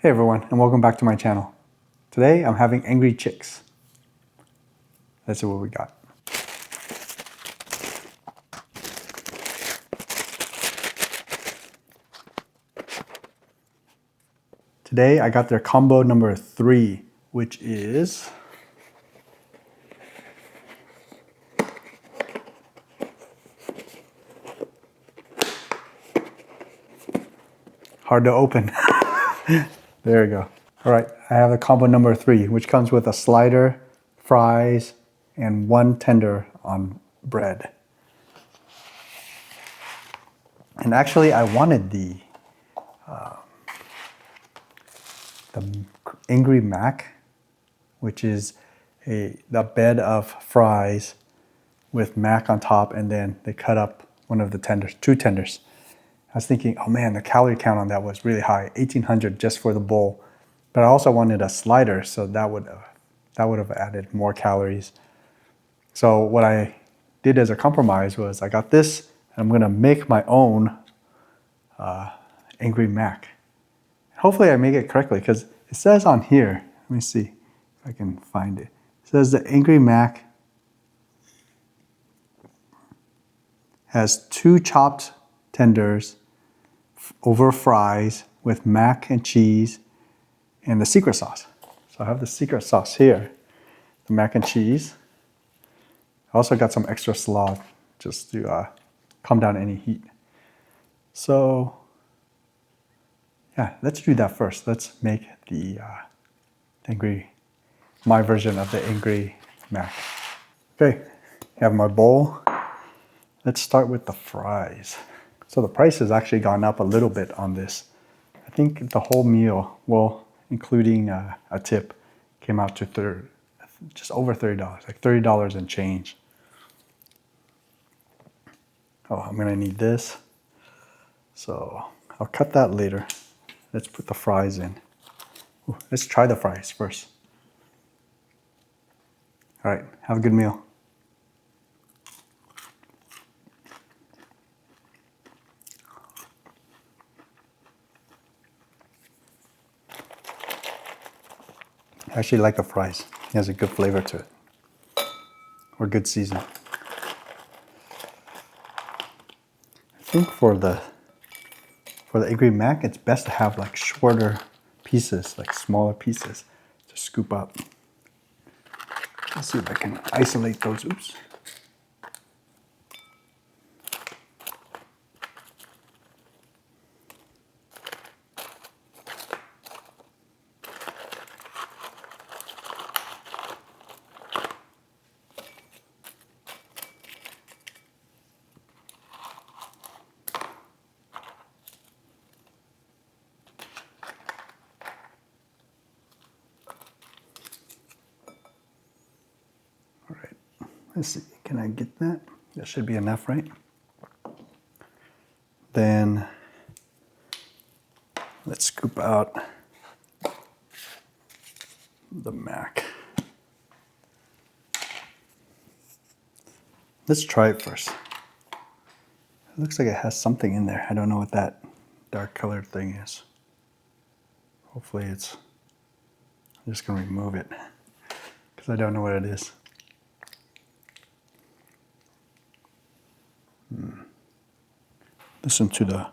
Hey everyone, and welcome back to my channel. Today I'm having Angry Chickz. Let's see what we got. Today I got their combo number 3, which is hard to open. There we go. All right, I have the combo number 3, which comes with a slider, fries, and 1 tender on bread. And actually, I wanted the Angry Mac, which is the bed of fries with mac on top, and then they cut up one of the tenders, 2 tenders. I was thinking, oh man, the calorie count on that was really high, 1,800 just for the bowl. But I also wanted a slider, so that would have added more calories. So what I did as a compromise was I got this, and I'm gonna make my own Angry Mac. Hopefully I make it correctly, because it says on here, let me see if I can find it. It says the Angry Mac has 2 chopped tenders over fries with mac and cheese and the secret sauce. So I have the secret sauce here, the mac and cheese. I also got some extra slaw just to calm down any heat. So yeah, let's do that first. Let's make the my version of the Angry Mac. Okay, I have my bowl. Let's start with the fries. So the price has actually gone up a little bit on this. I think the whole meal, well, including a tip, came out to just over $30, like $30 and change. Oh, I'm gonna need this. So I'll cut that later. Let's put the fries in. Ooh, let's try the fries first. All right, have a good meal. I actually like the fries. It has a good flavor to it, or good season. I think for the Angry Mac, it's best to have like shorter pieces, like smaller pieces to scoop up. Let's see if I can isolate those. Oops. Let's see, can I get that? That should be enough, right? Then let's scoop out the mac. Let's try it first. It looks like it has something in there. I don't know what that dark colored thing is. Hopefully I'm just gonna remove it because I don't know what it is. Listen to the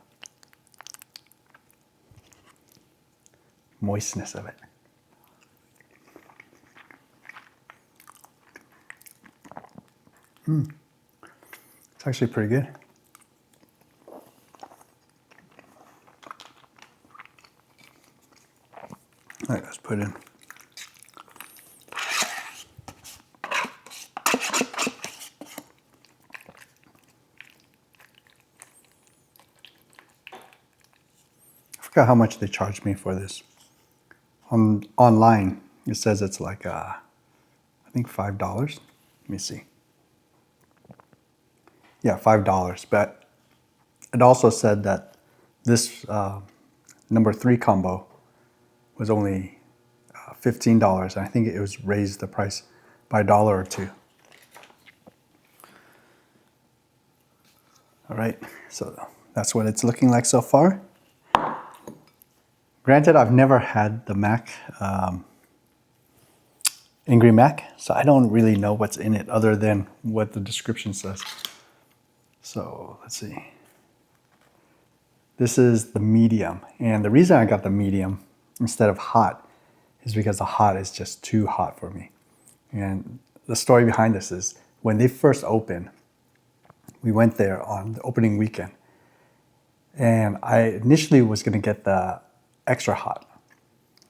moistness of it. It's actually pretty good. All right, let's put it in. I forgot how much they charged me for this. Online, it says it's like, I think $5. Let me see. Yeah, $5. But it also said that this number 3 combo was only $15. And I think it was raised the price by $1 or $2. All right, so that's what it's looking like so far. Granted, I've never had the Mac, Angry Mac, so I don't really know what's in it other than what the description says. So let's see. This is the medium, and the reason I got the medium instead of hot is because the hot is just too hot for me. And the story behind this is when they first opened, we went there on the opening weekend, and I initially was going to get the extra hot.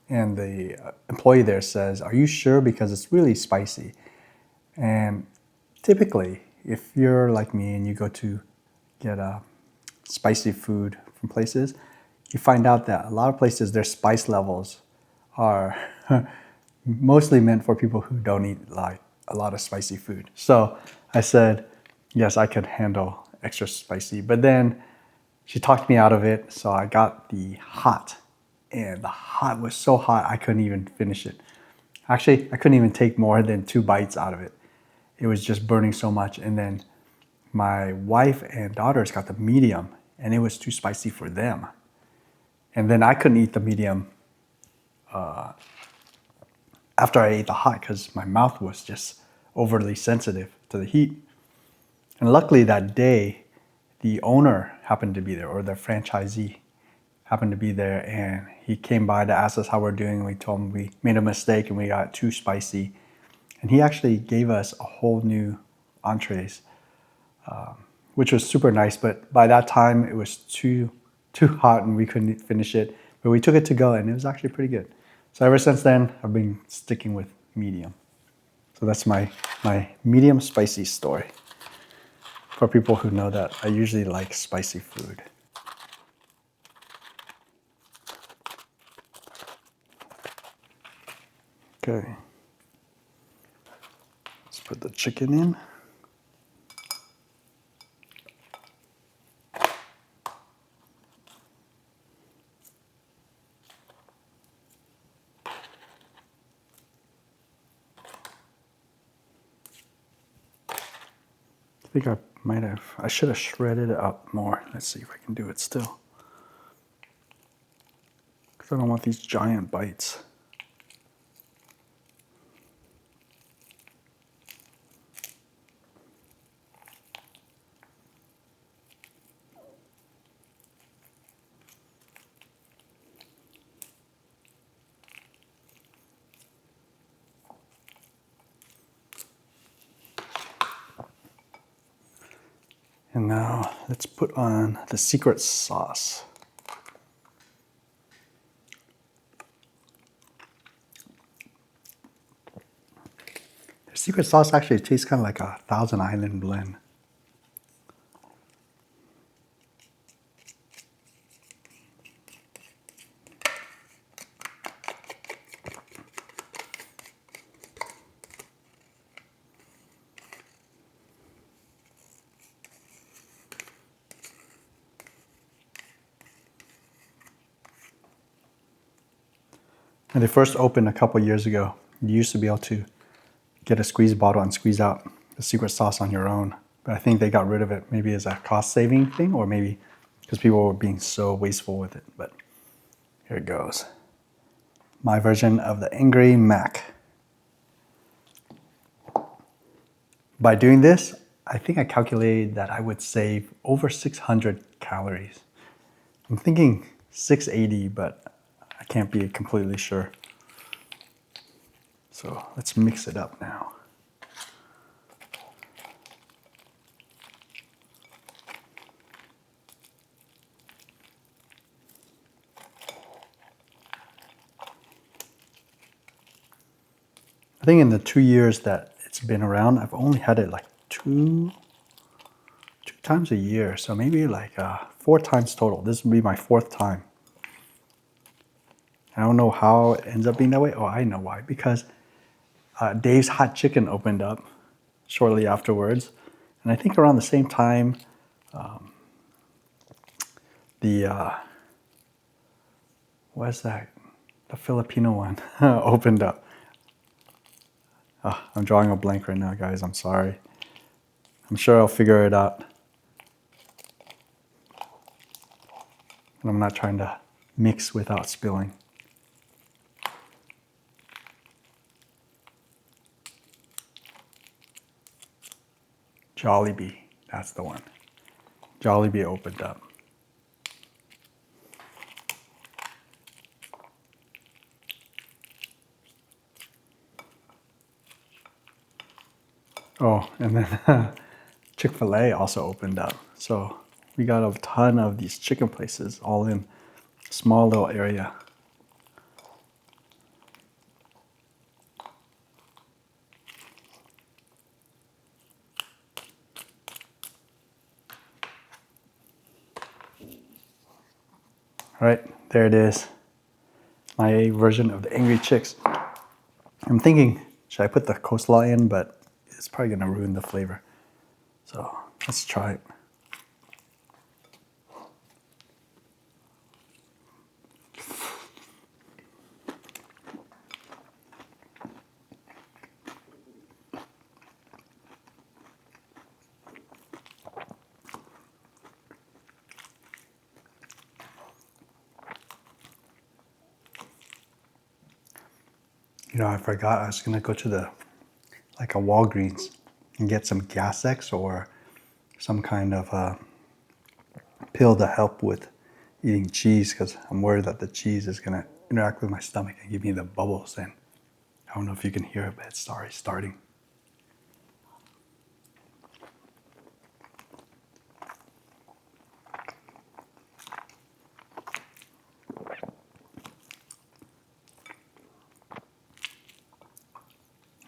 And the employee there says, "Are you sure? Because it's really spicy." And typically, if you're like me and you go to get spicy food from places, you find out that a lot of places, their spice levels are mostly meant for people who don't eat like a lot of spicy food. So I said, yes, I could handle extra spicy. But then she talked me out of it, so I got the hot. And the hot was so hot, I couldn't even finish it. Actually, I couldn't even take more than 2 bites out of it. It was just burning so much. And then my wife and daughters got the medium, and it was too spicy for them. And then I couldn't eat the medium after I ate the hot because my mouth was just overly sensitive to the heat. And luckily that day, the owner happened to be there, or the franchisee happened to be there, and he came by to ask us how we're doing. We told him we made a mistake and we got too spicy. And he actually gave us a whole new entrees, which was super nice. But by that time, it was too hot and we couldn't finish it. But we took it to go, and it was actually pretty good. So ever since then, I've been sticking with medium. So that's my medium spicy story. For people who know that I usually like spicy food. Okay. Let's put the chicken in. I think I should have shredded it up more. Let's see if I can do it still. Because I don't want these giant bites. And now let's put on the secret sauce. The secret sauce actually tastes kind of like a Thousand Island blend. When they first opened a couple years ago, you used to be able to get a squeeze bottle and squeeze out the secret sauce on your own. But I think they got rid of it. Maybe as a cost-saving thing, or maybe because people were being so wasteful with it. But here it goes. My version of the Angry Mac. By doing this, I think I calculated that I would save over 600 calories. I'm thinking 680, but I can't be completely sure. So let's mix it up now. I think in the 2 years that it's been around, I've only had it like two times a year. So maybe like 4 times total. This will be my 4th time. I don't know how it ends up being that way. Oh, I know why. Because Dave's Hot Chicken opened up shortly afterwards. And I think around the same time, what's that? The Filipino one opened up. I'm drawing a blank right now, guys. I'm sorry. I'm sure I'll figure it out. And I'm not trying to mix without spilling. Jollibee, that's the one. Jollibee opened up. Oh, and then Chick-fil-A also opened up. So we got a ton of these chicken places all in a small little area. All right, there it is. My version of the Angry Chickz. I'm thinking, should I put the coleslaw in? But it's probably gonna ruin the flavor. So let's try it. You know, I forgot I was gonna go to a Walgreens and get some Gas X or some kind of pill to help with eating cheese, because I'm worried that the cheese is gonna interact with my stomach and give me the bubbles. And I don't know if you can hear it, but it's already starting.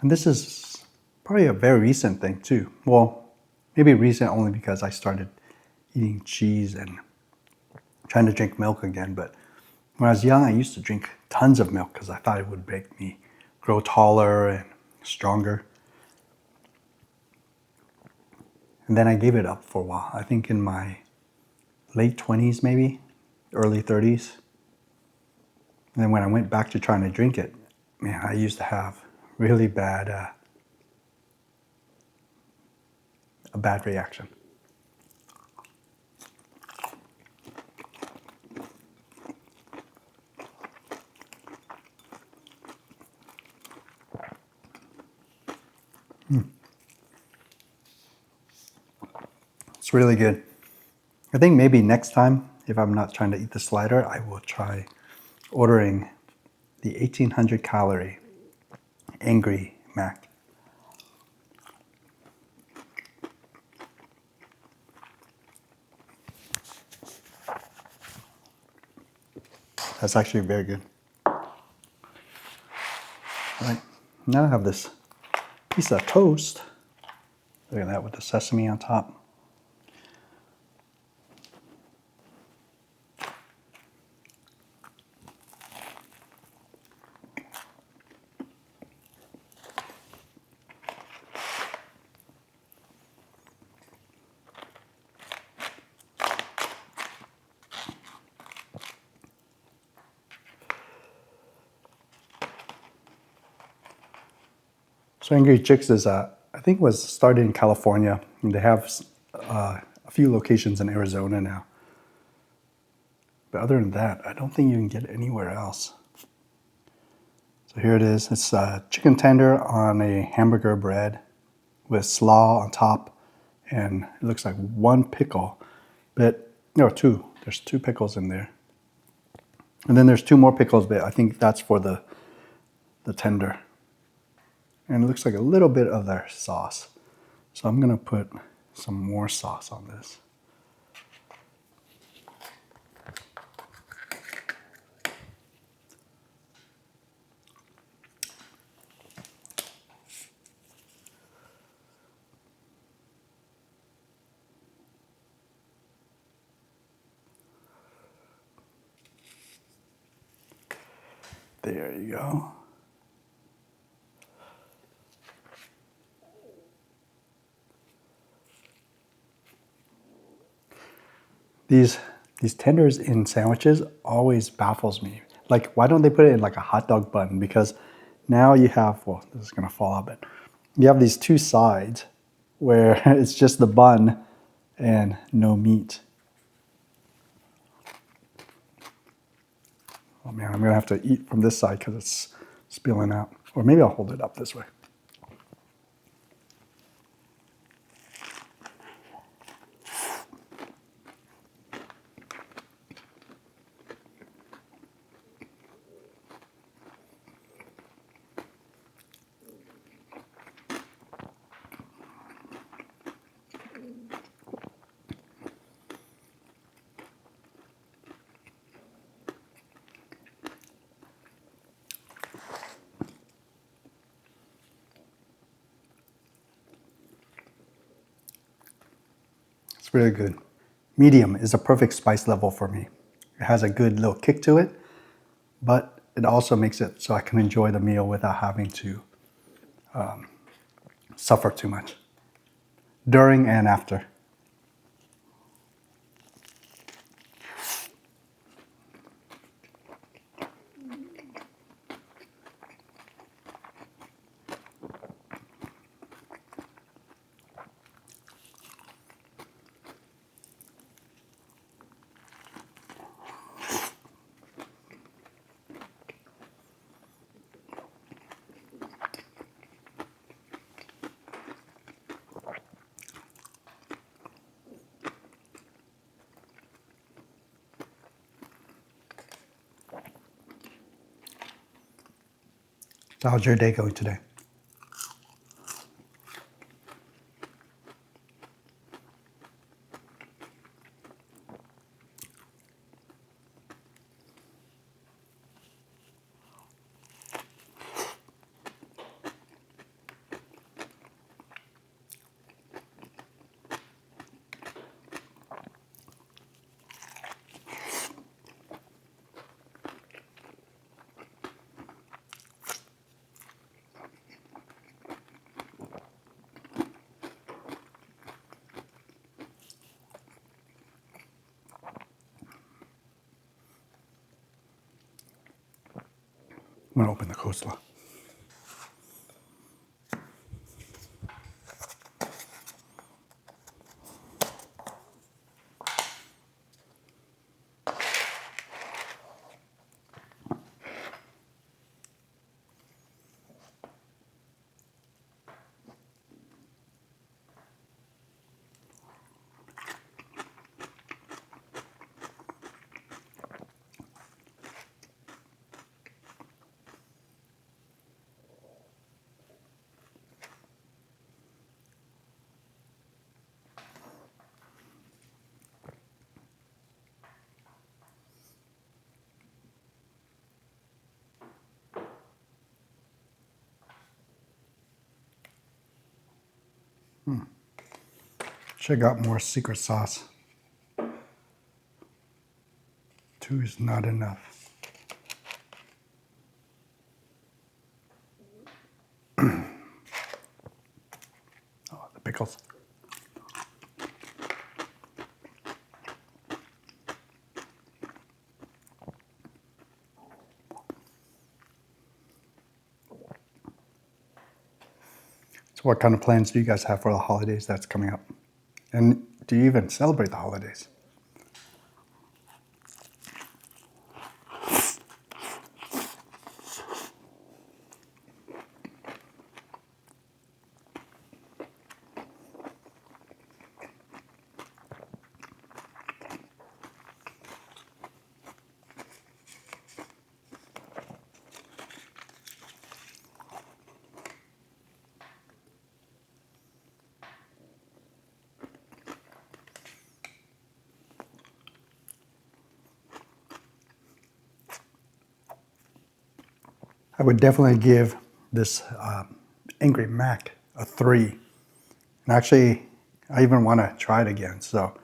And this is probably a very recent thing too. Well, maybe recent only because I started eating cheese and trying to drink milk again. But when I was young, I used to drink tons of milk because I thought it would make me grow taller and stronger. And then I gave it up for a while. I think in my late 20s, maybe early 30s. And then when I went back to trying to drink it, man, I used to have really bad, a bad reaction. It's really good. I think maybe next time, if I'm not trying to eat the slider, I will try ordering the 1800 calorie Angry Mac. That's actually very good. All right, now I have this piece of toast. Look at that with the sesame on top. So Angry Chickz is, I think, was started in California, and they have a few locations in Arizona now. But other than that, I don't think you can get it anywhere else. So here it is. It's chicken tender on a hamburger bread with slaw on top, and it looks like one pickle, but no, two. There's two pickles in there. And then there's two more pickles, but I think that's for the tender. And it looks like a little bit of their sauce. So I'm gonna put some more sauce on this. There you go. These tenders in sandwiches always baffles me. Like, why don't they put it in like a hot dog bun? Because now you have, well, this is gonna fall out, but you have these two sides where it's just the bun and no meat. Oh man, I'm gonna have to eat from this side because it's spilling out. Or maybe I'll hold it up this way. It's really good. Medium is a perfect spice level for me. It has a good little kick to it, but it also makes it so I can enjoy the meal without having to suffer too much during and after. So how's your day going today? I'm gonna open the coleslaw. Should have got more secret sauce. 2 is not enough. Oh, the pickles. So what kind of plans do you guys have for the holidays that's coming up? And do you even celebrate the holidays? I would definitely give this Angry Mac a 3. And actually, I even want to try it again. So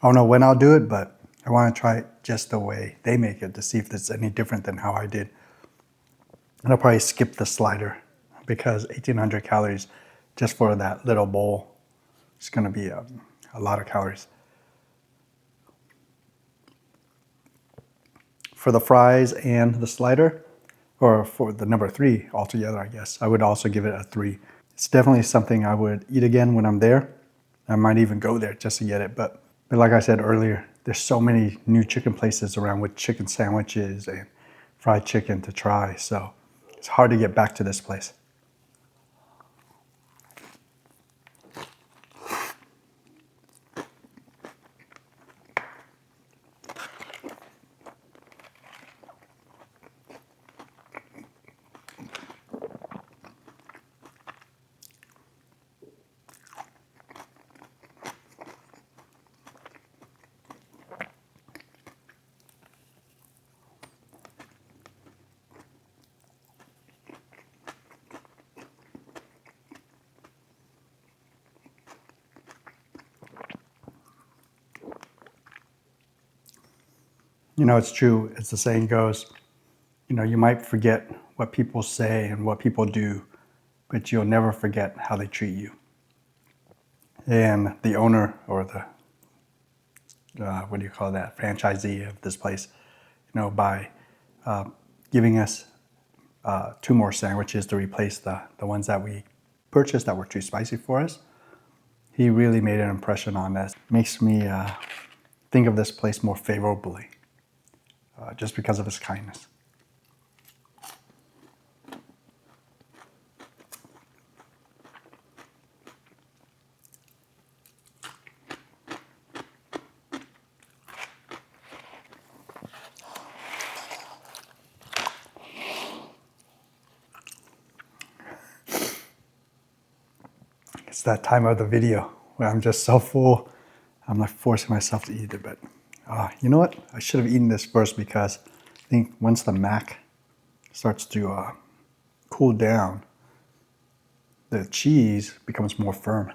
I don't know when I'll do it, but I want to try it just the way they make it to see if it's any different than how I did. And I'll probably skip the slider because 1,800 calories just for that little bowl is going to be a lot of calories. For the fries and the slider, or for the number 3 altogether, I guess, I would also give it a 3. It's definitely something I would eat again when I'm there. I might even go there just to get it. But like I said earlier, there's so many new chicken places around with chicken sandwiches and fried chicken to try. So it's hard to get back to this place. You know, it's true. As the saying goes, you know, you might forget what people say and what people do, but you'll never forget how they treat you. And the owner, or the what do you call that, franchisee of this place, you know, by giving us 2 more sandwiches to replace the ones that we purchased that were too spicy for us, he really made an impression on us. Makes me think of this place more favorably, just because of his kindness. It's that time of the video where I'm just so full, I'm like forcing myself to eat it. But you know what? I should have eaten this first, because I think once the mac starts to cool down, the cheese becomes more firm.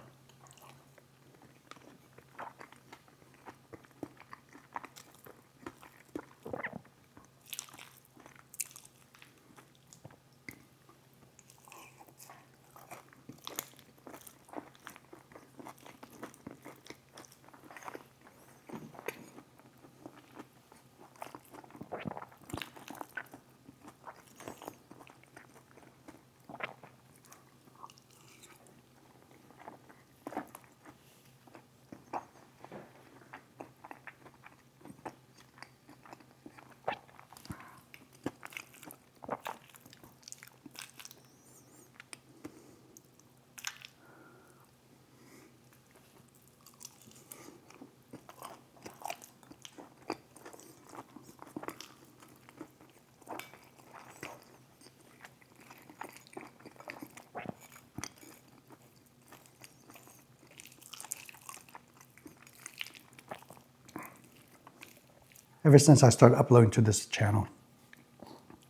Ever since I started uploading to this channel,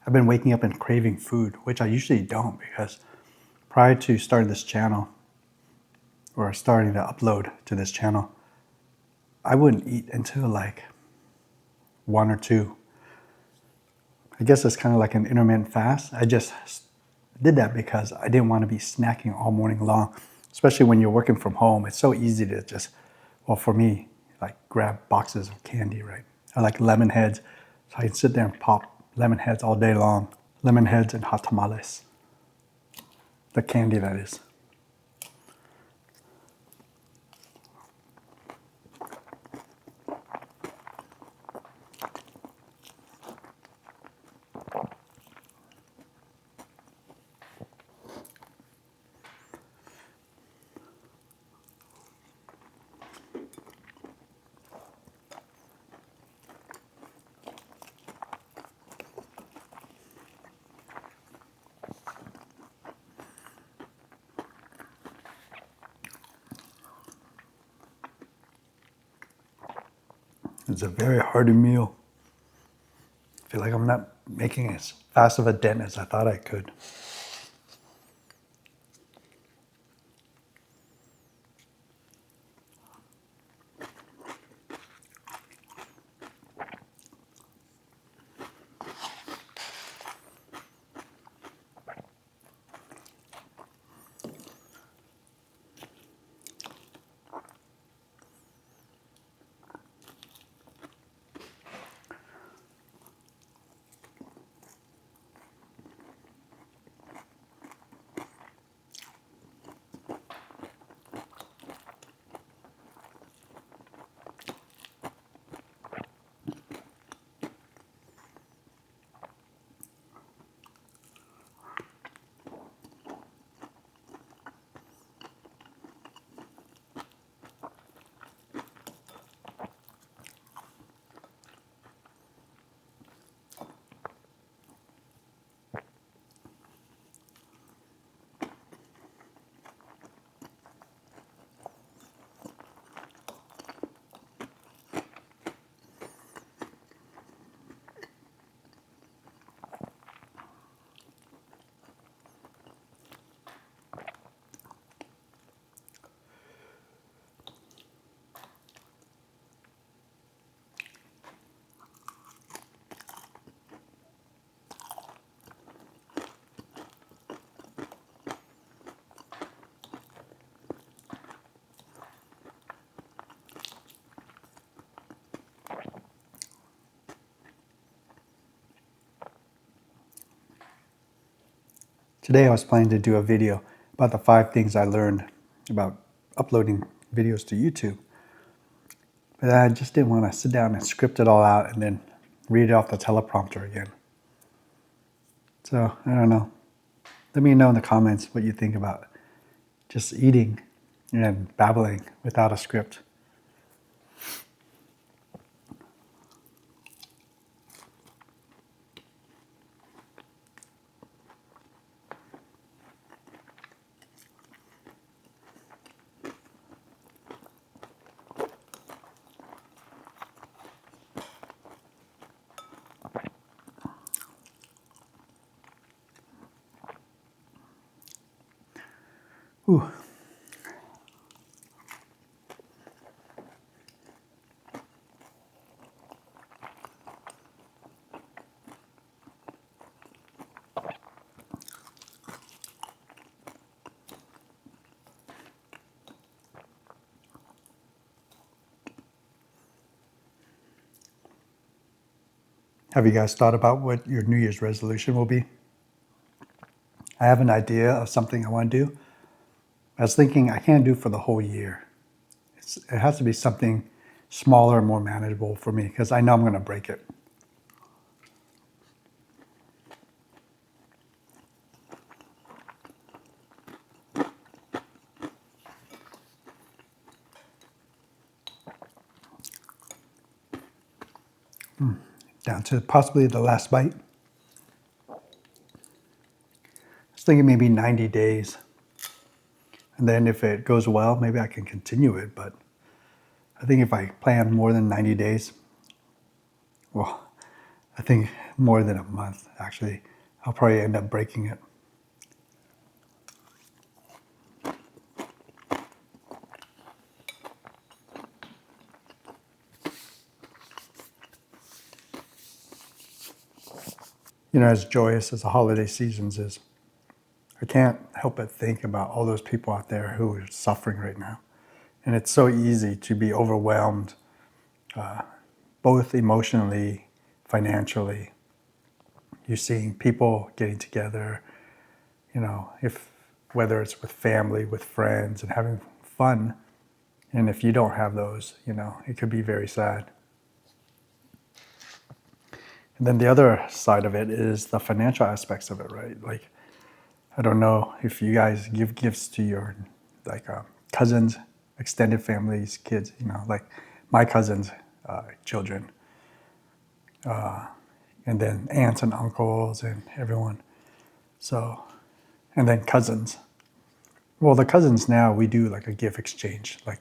I've been waking up and craving food, which I usually don't, because prior to starting this channel, or starting to upload to this channel, I wouldn't eat until like 1 or 2. I guess it's kind of like an intermittent fast. I just did that because I didn't want to be snacking all morning long, especially when you're working from home. It's so easy to just, well, for me, like grab boxes of candy, right? I like lemon heads, so I can sit there and pop lemon heads all day long. Lemon heads and hot tamales. The candy, that is. It's a very hearty meal. I feel like I'm not making as fast of a dent as I thought I could. Today I was planning to do a video about the 5 things I learned about uploading videos to YouTube. But I just didn't want to sit down and script it all out and then read it off the teleprompter again. So, I don't know. Let me know in the comments what you think about just eating and babbling without a script. Ooh. Have you guys thought about what your New Year's resolution will be? I have an idea of something I want to do. I was thinking I can't do it for the whole year. It has to be something smaller and more manageable for me because I know I'm going to break it. Down to possibly the last bite. I was thinking maybe 90 days. And then if it goes well, maybe I can continue it. But I think if I plan more than 90 days, well, I think more than a month, actually, I'll probably end up breaking it. You know, as joyous as the holiday seasons is, I can't help but think about all those people out there who are suffering right now. And it's so easy to be overwhelmed, both emotionally, financially. You're seeing people getting together, you know, whether it's with family, with friends, and having fun. And if you don't have those, you know, it could be very sad. And then the other side of it is the financial aspects of it, right? Like, I don't know if you guys give gifts to your cousins, extended families, kids, you know, like my cousins' children, and then aunts and uncles and everyone. So, and then cousins. Well, the cousins now, we do like a gift exchange. Like,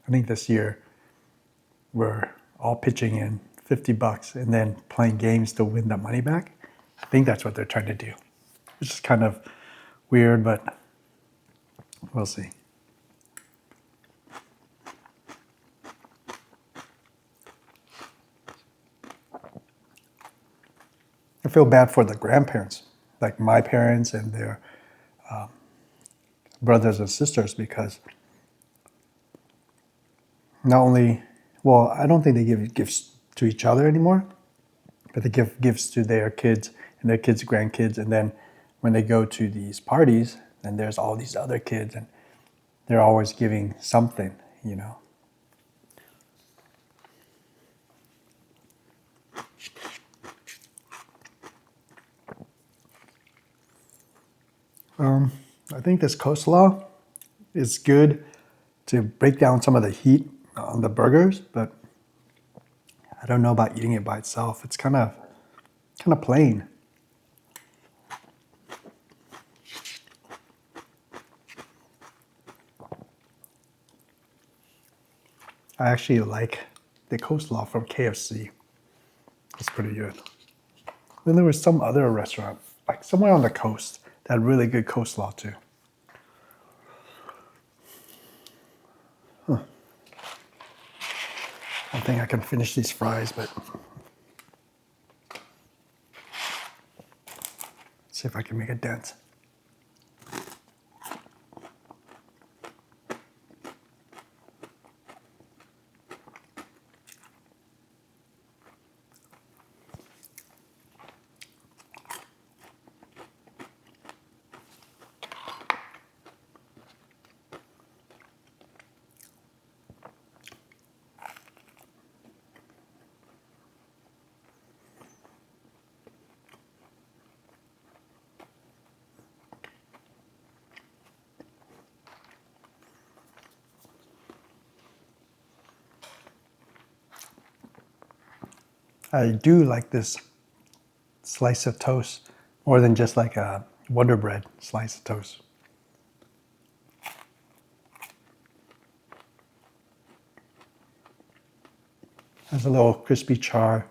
I think this year we're all pitching in $50 and then playing games to win the money back. I think that's what they're trying to do. Which is kind of weird, but we'll see. I feel bad for the grandparents, like my parents and their brothers and sisters, because not only, well, I don't think they give gifts to each other anymore, but they give gifts to their kids and their kids' grandkids. And then when they go to these parties, then there's all these other kids and they're always giving something, you know. I think this coleslaw is good to break down some of the heat on the burgers, but I don't know about eating it by itself. It's kind of plain. I actually like the coleslaw from KFC. It's pretty good. Then there was some other restaurant, like somewhere on the coast, that had really good coleslaw too. I don't think I can finish these fries, but let's see if I can make a dent. I do like this slice of toast more than just like a Wonder Bread slice of toast. Has a little crispy char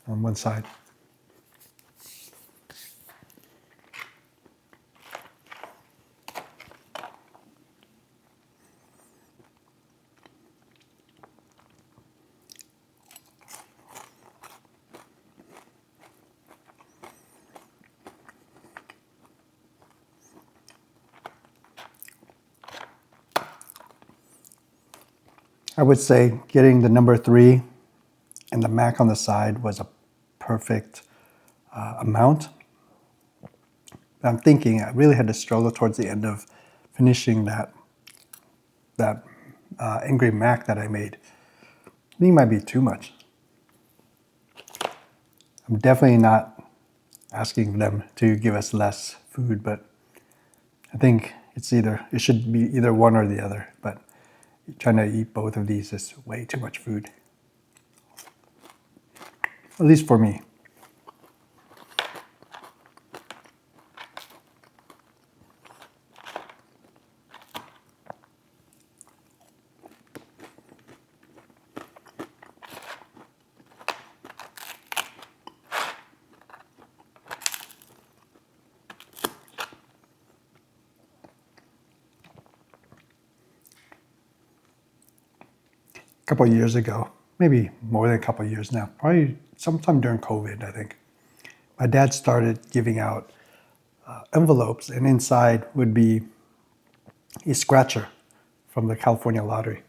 on one side. I would say getting the number 3 and the mac on the side was a perfect amount. I'm thinking I really had to struggle towards the end of finishing that Angry Mac that I made. I think it might be too much. I'm definitely not asking them to give us less food, but I think it should be either one or the other, but trying to eat both of these is way too much food. At least for me. A couple of years ago, maybe more than a couple of years now, probably sometime during COVID, I think, my dad started giving out envelopes, and inside would be a scratcher from the California lottery.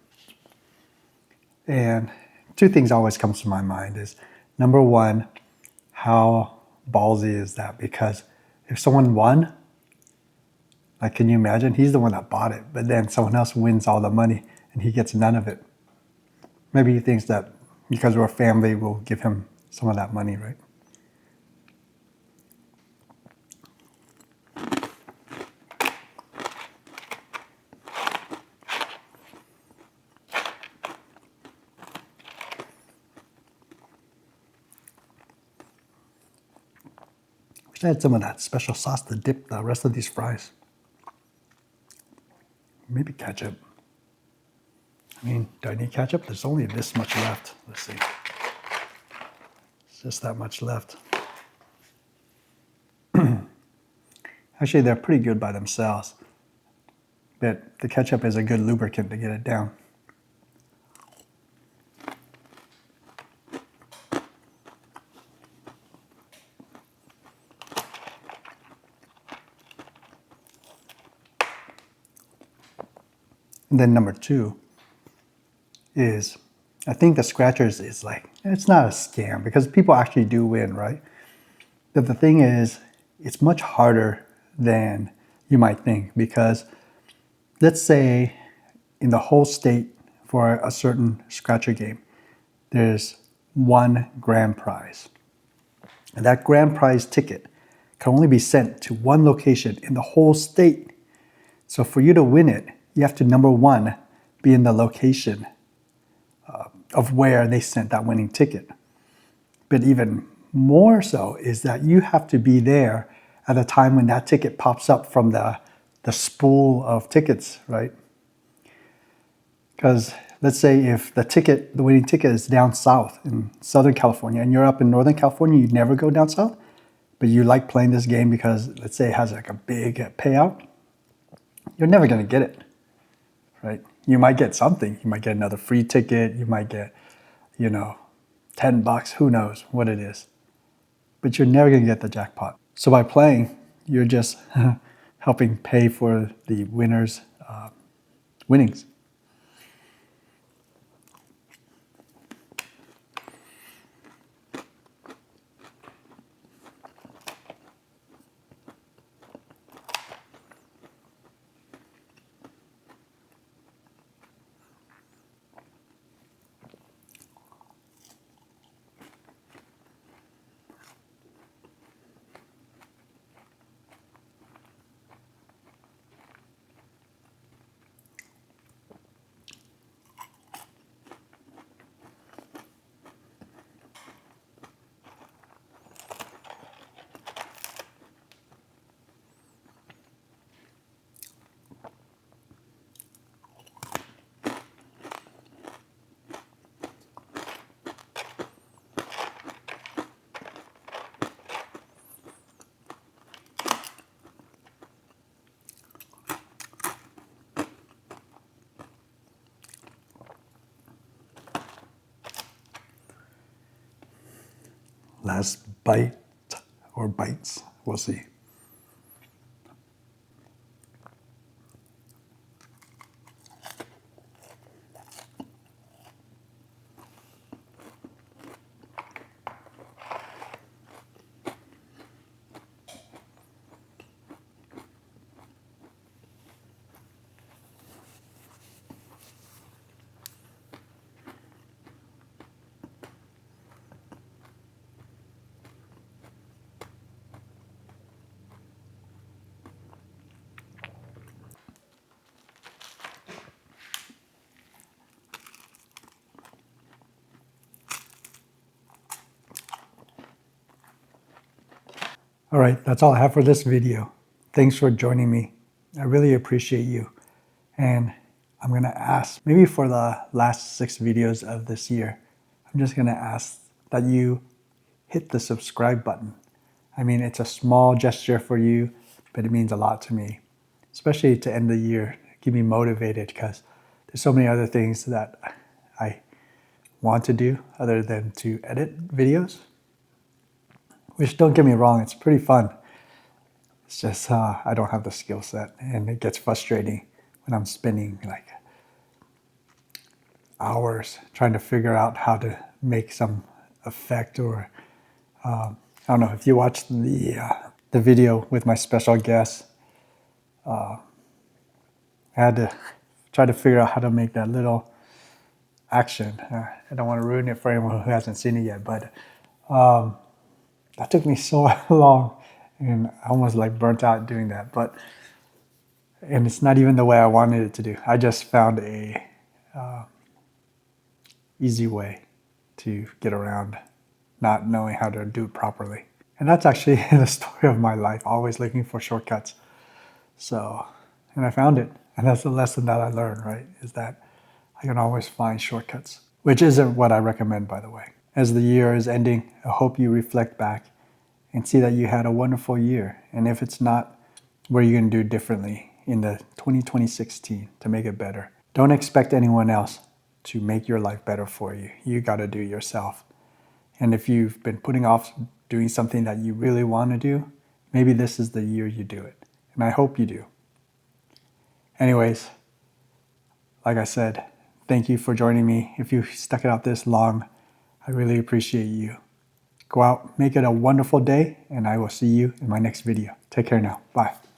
And two things always comes to my mind is, number one, how ballsy is that? Because if someone won, like, can you imagine? He's the one that bought it, but then someone else wins all the money and he gets none of it. Maybe he thinks that because we're a family, we'll give him some of that money, right? Wish I had some of that special sauce to dip the rest of these fries. Maybe ketchup. I mean, do I need ketchup? There's only this much left. Let's see. It's just that much left. Actually, they're pretty good by themselves, but the ketchup is a good lubricant to get it down. And then number 2 is, I think the scratchers is like, it's not a scam because people actually do win, right? But the thing is, it's much harder than you might think, because let's say in the whole state for a certain scratcher game, there's one grand prize. And that grand prize ticket can only be sent to one location in the whole state. So for you to win it, you have to, number 1, be in the location of where they sent that winning ticket. But even more so is that you have to be there at a time when that ticket pops up from the spool of tickets, right? Because let's say if the winning ticket is down south in Southern California and you're up in Northern California, you never go down south, but you like playing this game because let's say it has like a big payout, you're never going to get it, right? You might get something. You might get another free ticket. You might get, $10, who knows what it is. But you're never going to get the jackpot. So by playing, you're just helping pay for the winner's winnings. last bite or bites. We'll see. All right, that's all I have for this video. Thanks for joining me. I really appreciate you. And I'm gonna ask, maybe for the last 6 videos of this year, I'm just gonna ask that you hit the subscribe button. I mean, it's a small gesture for you, but it means a lot to me, especially to end the year, keep me motivated, because there's so many other things that I want to do other than to edit videos. Which, don't get me wrong, it's pretty fun. It's just I don't have the skill set, and it gets frustrating when I'm spending like hours trying to figure out how to make some effect. Or I don't know if you watched the video with my special guest. I had to try to figure out how to make that little action. I don't want to ruin it for anyone who hasn't seen it yet, but that took me so long, and I almost like burnt out doing that. And it's not even the way I wanted it to do. I just found a easy way to get around not knowing how to do it properly. And that's actually the story of my life, always looking for shortcuts. So, and I found it. And that's the lesson that I learned, right? Is that I can always find shortcuts, which isn't what I recommend, by the way. As the year is ending, I hope you reflect back and see that you had a wonderful year. And if it's not, what are you going to do differently in the 2016 to make it better? Don't expect anyone else to make your life better for you. You got to do it yourself. And if you've been putting off doing something that you really want to do, maybe this is the year you do it. And I hope you do. Anyways, like I said, thank you for joining me. If you stuck it out this long, I really appreciate you. Go out, make it a wonderful day, and I will see you in my next video. Take care now. Bye.